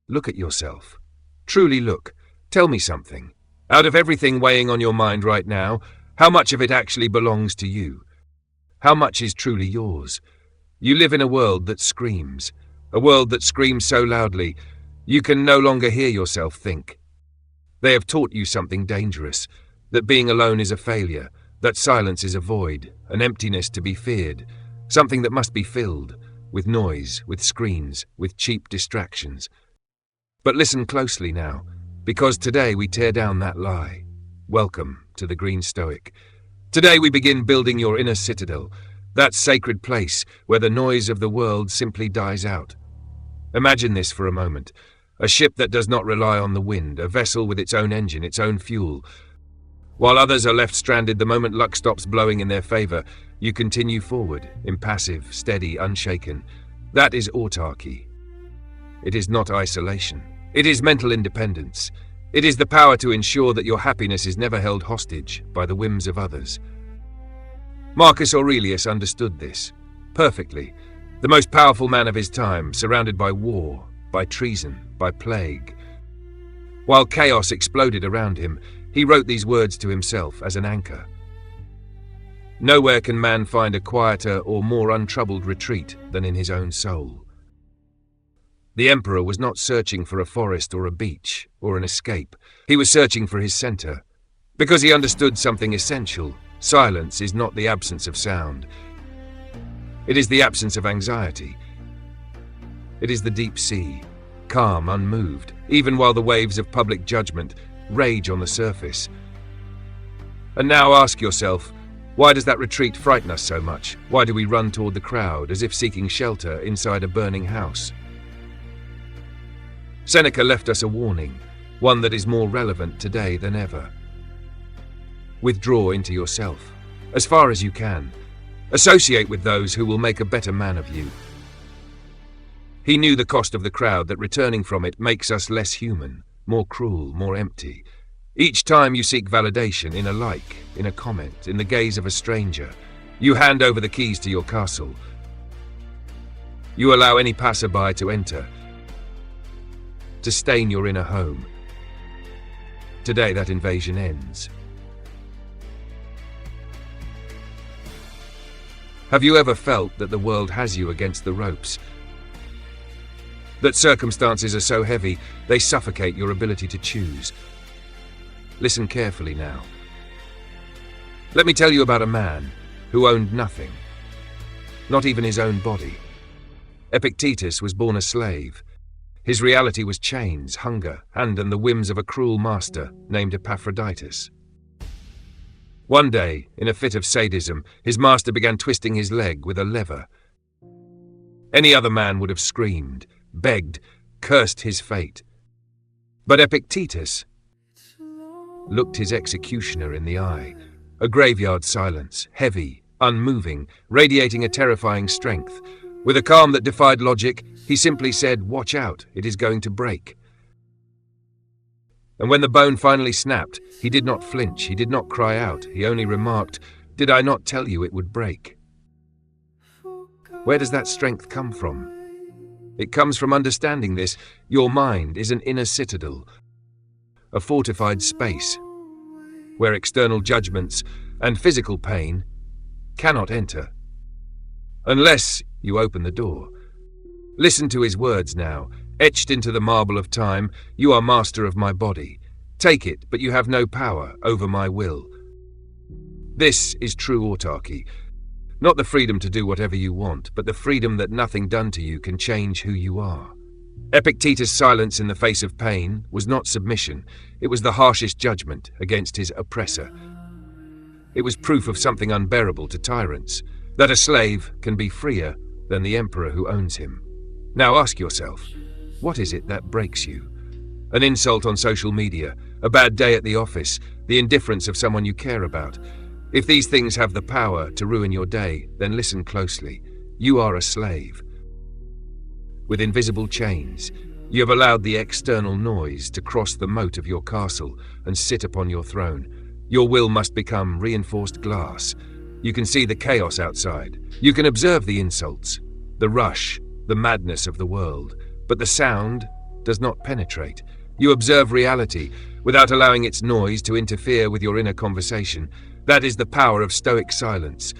Look at yourself. Truly look. Tell me something. Out of everything weighing on your mind right now, how much of it actually belongs to you? How much is truly yours? You live in a world that screams. A world that screams so loudly, you can no longer hear yourself think. They have taught you something dangerous, that being alone is a failure, that silence is a void, an emptiness to be feared, something that must be filled, with noise, with screens, with cheap distractions. But listen closely now, because today we tear down that lie. Welcome to the Green Stoic. Today we begin building your inner citadel, that sacred place where the noise of the world simply dies out. Imagine this for a moment. A ship that does not rely on the wind, a vessel with its own engine, its own fuel. While others are left stranded the moment luck stops blowing in their favor, you continue forward, impassive, steady, unshaken. That is autarky. It is not isolation. It is mental independence. It is the power to ensure that your happiness is never held hostage by the whims of others. Marcus Aurelius understood this perfectly. The most powerful man of his time, surrounded by war, by treason, by plague. While chaos exploded around him, he wrote these words to himself as an anchor. Nowhere can man find a quieter or more untroubled retreat than in his own soul. The emperor was not searching for a forest or a beach or an escape. He was searching for his center, because he understood something essential. Silence is not the absence of sound. It is the absence of anxiety. It is the deep sea, calm, unmoved, even while the waves of public judgment rage on the surface. And now ask yourself, why does that retreat frighten us so much? Why do we run toward the crowd as if seeking shelter inside a burning house? Seneca left us a warning, one that is more relevant today than ever. Withdraw into yourself, as far as you can. Associate with those who will make a better man of you. He knew the cost of the crowd, that returning from it makes us less human, more cruel, more empty. Each time you seek validation in a like, in a comment, in the gaze of a stranger, you hand over the keys to your castle. You allow any passerby to enter, to stain your inner home. Today that invasion ends. Have you ever felt that the world has you against the ropes? That circumstances are so heavy, they suffocate your ability to choose? Listen carefully now. Let me tell you about a man who owned nothing, not even his own body. Epictetus was born a slave. His reality was chains, hunger, and the whims of a cruel master named Epaphroditus. One day, in a fit of sadism, his master began twisting his leg with a lever. Any other man would have screamed, begged, cursed his fate. But Epictetus looked his executioner in the eye, a graveyard silence, heavy, unmoving, radiating a terrifying strength. With a calm that defied logic, he simply said, "Watch out, it is going to break." And when the bone finally snapped, he did not flinch, he did not cry out, he only remarked, "Did I not tell you it would break?" Where does that strength come from? It comes from understanding this. Your mind is an inner citadel, a fortified space, where external judgments and physical pain cannot enter, unless you open the door. Listen to his words now, etched into the marble of time. You are master of my body. Take it, but you have no power over my will. This is true autarky. Not the freedom to do whatever you want, but the freedom that nothing done to you can change who you are. Epictetus' silence in the face of pain was not submission. It was the harshest judgment against his oppressor. It was proof of something unbearable to tyrants, that a slave can be freer than the emperor who owns him. Now ask yourself, what is it that breaks you? An insult on social media, a bad day at the office, the indifference of someone you care about. If these things have the power to ruin your day, then listen closely. You are a slave. With invisible chains, you have allowed the external noise to cross the moat of your castle and sit upon your throne. Your will must become reinforced glass. You can see the chaos outside. You can observe the insults, the rush, the madness of the world. But the sound, does not penetrate. You observe reality without allowing its noise to interfere with your inner conversation. That is the power of Stoic silence,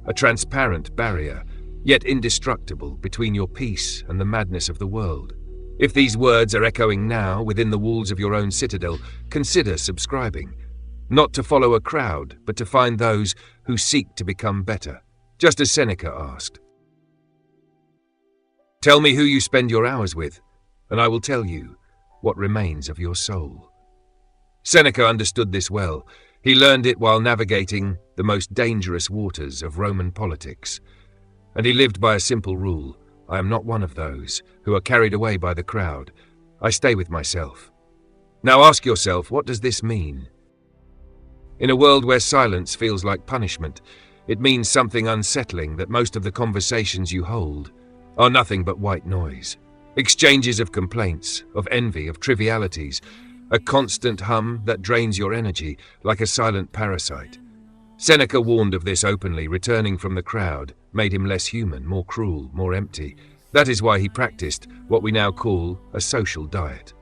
a transparent barrier, yet indestructible, between your peace and the madness of the world. If these words are echoing now within the walls of your own citadel, consider subscribing. Not to follow a crowd, but to find those who seek to become better, just as Seneca asked. Tell me who you spend your hours with, and I will tell you what remains of your soul. Seneca understood this well. He learned it while navigating the most dangerous waters of Roman politics. And he lived by a simple rule: I am not one of those who are carried away by the crowd. I stay with myself. Now ask yourself, what does this mean? In a world where silence feels like punishment, it means something unsettling, that most of the conversations you hold are nothing but white noise. Exchanges of complaints, of envy, of trivialities, a constant hum that drains your energy like a silent parasite. Seneca warned of this openly. Returning from the crowd made him less human, more cruel, more empty. That is why he practiced what we now call a social diet.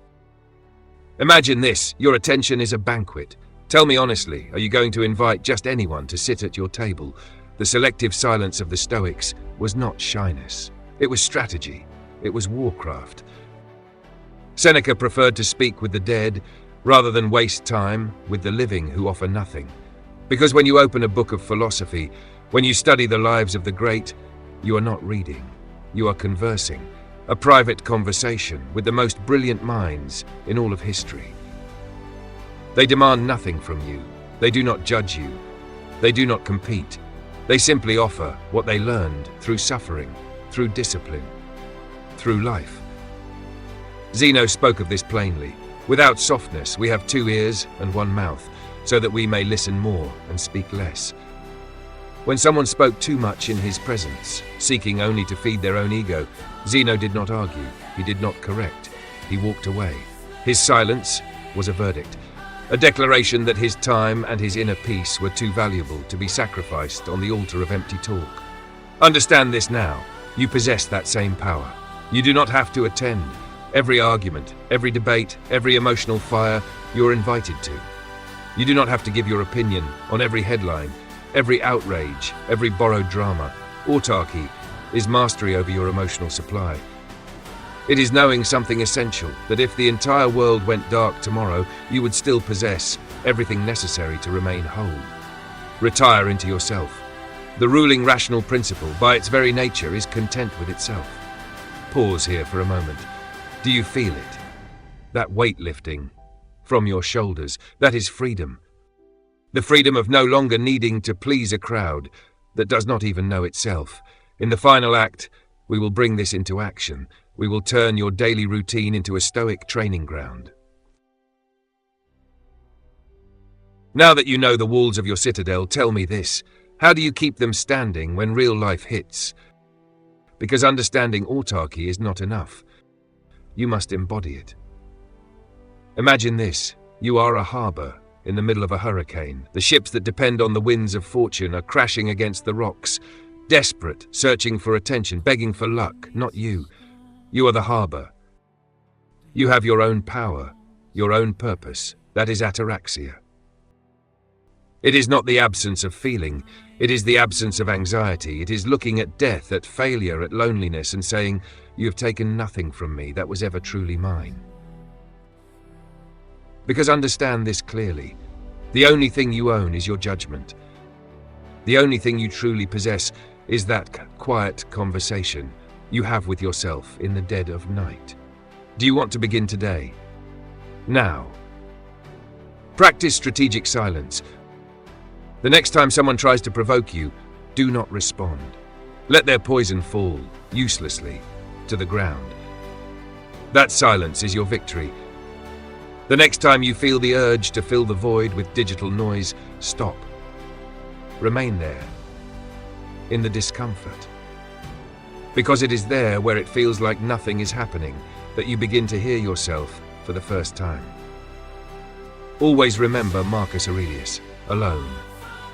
Imagine this: your attention is a banquet. Tell me honestly, are you going to invite just anyone to sit at your table? The selective silence of the Stoics was not shyness. It was strategy. It was warcraft. Seneca preferred to speak with the dead rather than waste time with the living who offer nothing. Because when you open a book of philosophy, when you study the lives of the great, you are not reading, you are conversing, a private conversation with the most brilliant minds in all of history. They demand nothing from you. They do not judge you. They do not compete. They simply offer what they learned through suffering, through discipline, through life. Zeno spoke of this plainly. Without softness, we have 2 ears and 1 mouth, so that we may listen more and speak less. When someone spoke too much in his presence, seeking only to feed their own ego, Zeno did not argue. He did not correct. He walked away. His silence was a verdict, a declaration that his time and his inner peace were too valuable to be sacrificed on the altar of empty talk. Understand this now. You possess that same power. You do not have to attend every argument, every debate, every emotional fire you're invited to. You do not have to give your opinion on every headline, every outrage, every borrowed drama. Autarky is mastery over your emotional supply. It is knowing something essential, that if the entire world went dark tomorrow, you would still possess everything necessary to remain whole. Retire into yourself. The ruling rational principle, by its very nature, is content with itself. Pause here for a moment. Do you feel it? That weight lifting from your shoulders, that is freedom. The freedom of no longer needing to please a crowd that does not even know itself. In the final act, we will bring this into action. We will turn your daily routine into a Stoic training ground. Now that you know the walls of your citadel, tell me this: how do you keep them standing when real life hits? Because understanding autarky is not enough. You must embody it. Imagine this: you are a harbor in the middle of a hurricane. The ships that depend on the winds of fortune are crashing against the rocks, desperate, searching for attention, begging for luck, not you. You are the harbor. You have your own power, your own purpose. That is ataraxia. It is not the absence of feeling. It is the absence of anxiety. It is looking at death, at failure, at loneliness, and saying, "You have taken nothing from me that was ever truly mine." Because understand this clearly: the only thing you own is your judgment. The only thing you truly possess is that quiet conversation you have with yourself in the dead of night. Do you want to begin today? Now. Practice strategic silence. The next time someone tries to provoke you, do not respond. Let their poison fall, uselessly, to the ground. That silence is your victory. The next time you feel the urge to fill the void with digital noise, stop. Remain there, in the discomfort. Because it is there, where it feels like nothing is happening, that you begin to hear yourself for the first time. Always remember Marcus Aurelius, alone,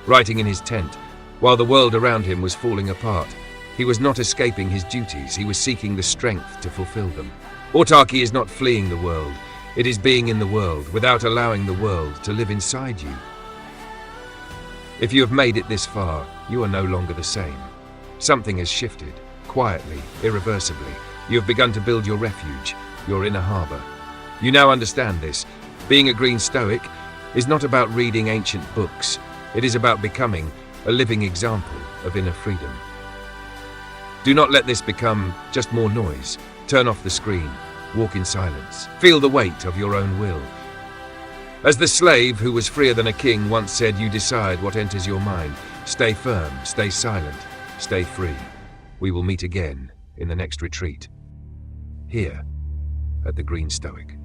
writing in his tent, while the world around him was falling apart. He was not escaping his duties, he was seeking the strength to fulfill them. Autarky is not fleeing the world. It is being in the world without allowing the world to live inside you. If you have made it this far, you are no longer the same. Something has shifted, quietly, irreversibly. You have begun to build your refuge, your inner harbor. You now understand this. Being a Green Stoic is not about reading ancient books. It is about becoming a living example of inner freedom. Do not let this become just more noise. Turn off the screen. Walk in silence. Feel the weight of your own will. As the slave who was freer than a king once said, you decide what enters your mind. Stay firm, stay silent, stay free. We will meet again in the next retreat, here at the Green Stoic.